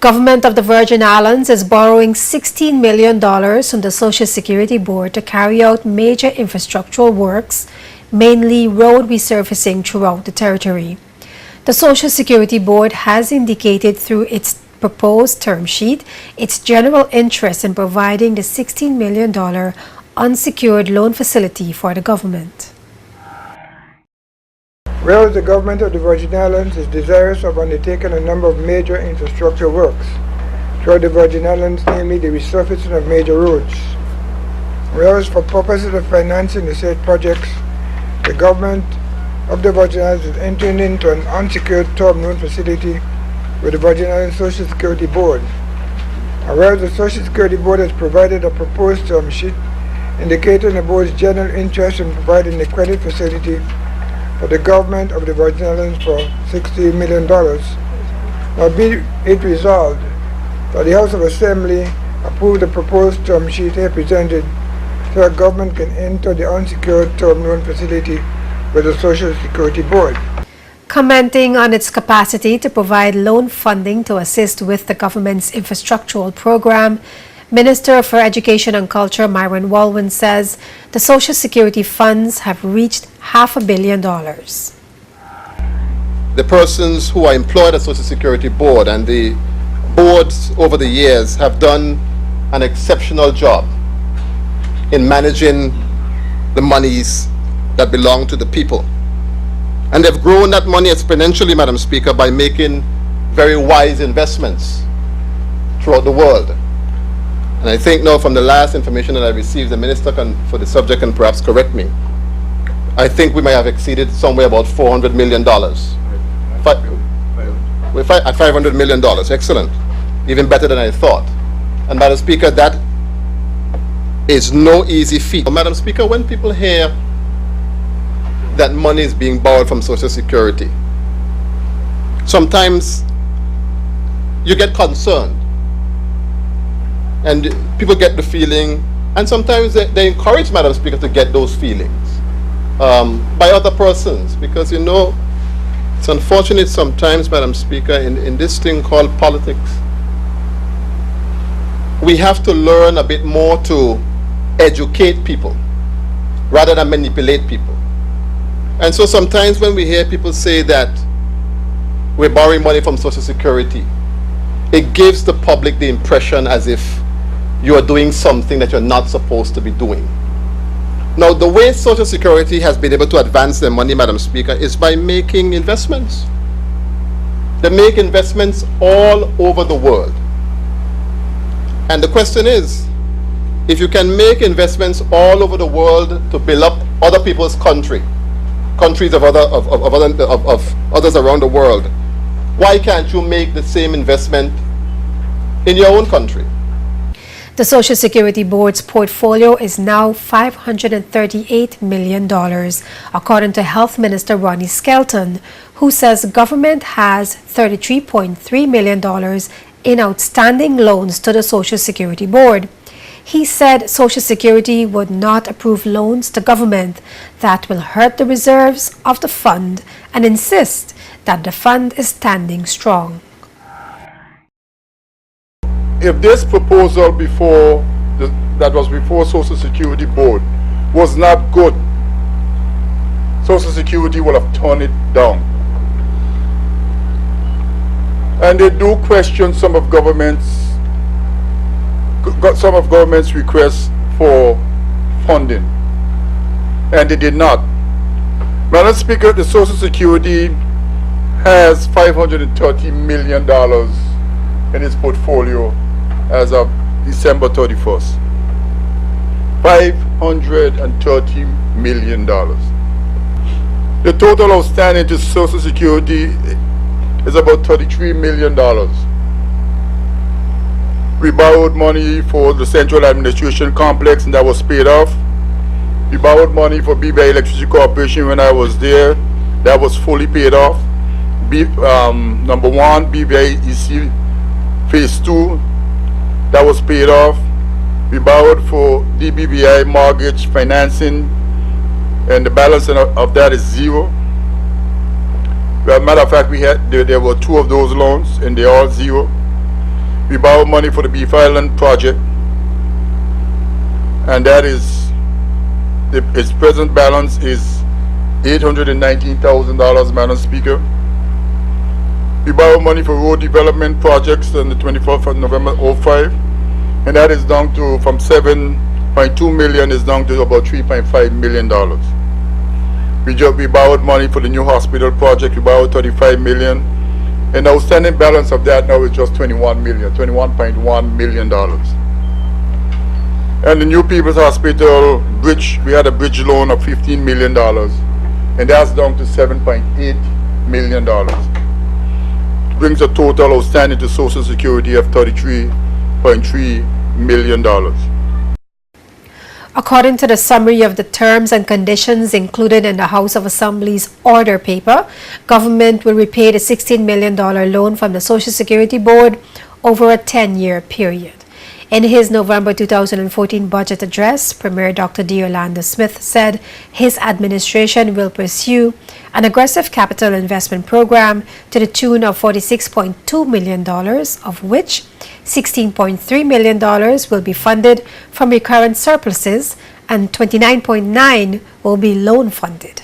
Government of the Virgin Islands is borrowing $16 million from the Social Security Board to carry out major infrastructural works, mainly road resurfacing throughout the territory. The Social Security Board has indicated through its proposed term sheet its general interest in providing the $16 million unsecured loan facility for the government. Whereas the government of the Virgin Islands is desirous of undertaking a number of major infrastructure works throughout the Virgin Islands, namely the resurfacing of major roads. Whereas for purposes of financing the said projects, the government of the Virgin Islands is entering into an unsecured term loan facility with the Virgin Islands Social Security Board. And whereas the Social Security Board has provided a proposed term sheet indicating the board's general interest in providing the credit facility for the government of the Virgin Islands for $60 million. Now be it resolved that the House of Assembly approve the proposed term sheet here presented so that government can enter the unsecured term loan facility with the Social Security Board. Commenting on its capacity to provide loan funding to assist with the government's infrastructural program, Minister for Education and Culture Myron Walwyn says the Social Security funds have reached $500 million. The persons who are employed at Social Security Board and the boards over the years have done an exceptional job in managing the monies that belong to the people. And they've grown that money exponentially, Madam Speaker, by making very wise investments throughout the world. And I think now from the last information that I received, the Minister for the subject can perhaps correct me. I think we may have exceeded somewhere about $400 million. We're at $500 million, excellent. Even better than I thought. And Madam Speaker, that is no easy feat. Madam Speaker, when people hear that money is being borrowed from Social Security, sometimes you get concerned. And people get the feeling, and sometimes they encourage Madam Speaker to get those feelings by other persons, because you know, it's unfortunate sometimes, Madam Speaker, in this thing called politics, we have to learn a bit more to educate people rather than manipulate people. And so sometimes when we hear people say that we're borrowing money from Social Security, it gives the public the impression as if you are doing something that you're not supposed to be doing. Now, the way Social Security has been able to advance their money, Madam Speaker, is by making investments. They make investments all over the world. And the question is, if you can make investments all over the world to build up other people's countries of others around the world, why can't you make the same investment in your own country? The Social Security Board's portfolio is now $538 million, according to Health Minister Ronnie Skelton, who says government has $33.3 million in outstanding loans to the Social Security Board. He said Social Security would not approve loans to government that will hurt the reserves of the fund and insist that the fund is standing strong. If this proposal that was before Social Security Board was not good, Social Security will have turned it down. And they do question some of government's requests for funding, and they did not. Madam Speaker, the Social Security has $530 million in its portfolio as of December 31st. $530 million. The total outstanding to Social Security is about $33 million. We borrowed money for the Central Administration Complex, and that was paid off. We borrowed money for BVI Electricity Corporation when I was there. That was fully paid off. Number one, BVI EC Phase 2, that was paid off. We borrowed for DBVI mortgage financing, and the balance of that is zero. As a matter of fact, there were two of those loans, and they're all zero. We borrowed money for the Beef Island project, and that is, its present balance is $819,000, Madam Speaker. We borrowed money for road development projects on the 24th of November 05, and that is down to, from 7.2 million is down to about $3.5 million. We borrowed money for the new hospital project. We borrowed $35 million, and the outstanding balance of that now is just $21.1 million. And the New People's Hospital bridge, we had a bridge loan of $15 million, and that's down to $7.8 million. Brings a total outstanding to Social Security of $33.3 million. According to the summary of the terms and conditions included in the House of Assembly's order paper, government will repay the $16 million loan from the Social Security Board over a 10-year period. In his November 2014 budget address, Premier Dr. D. Orlando Smith said his administration will pursue an aggressive capital investment program to the tune of $46.2 million, of which $16.3 million will be funded from recurrent surpluses and $29.9 will be loan funded.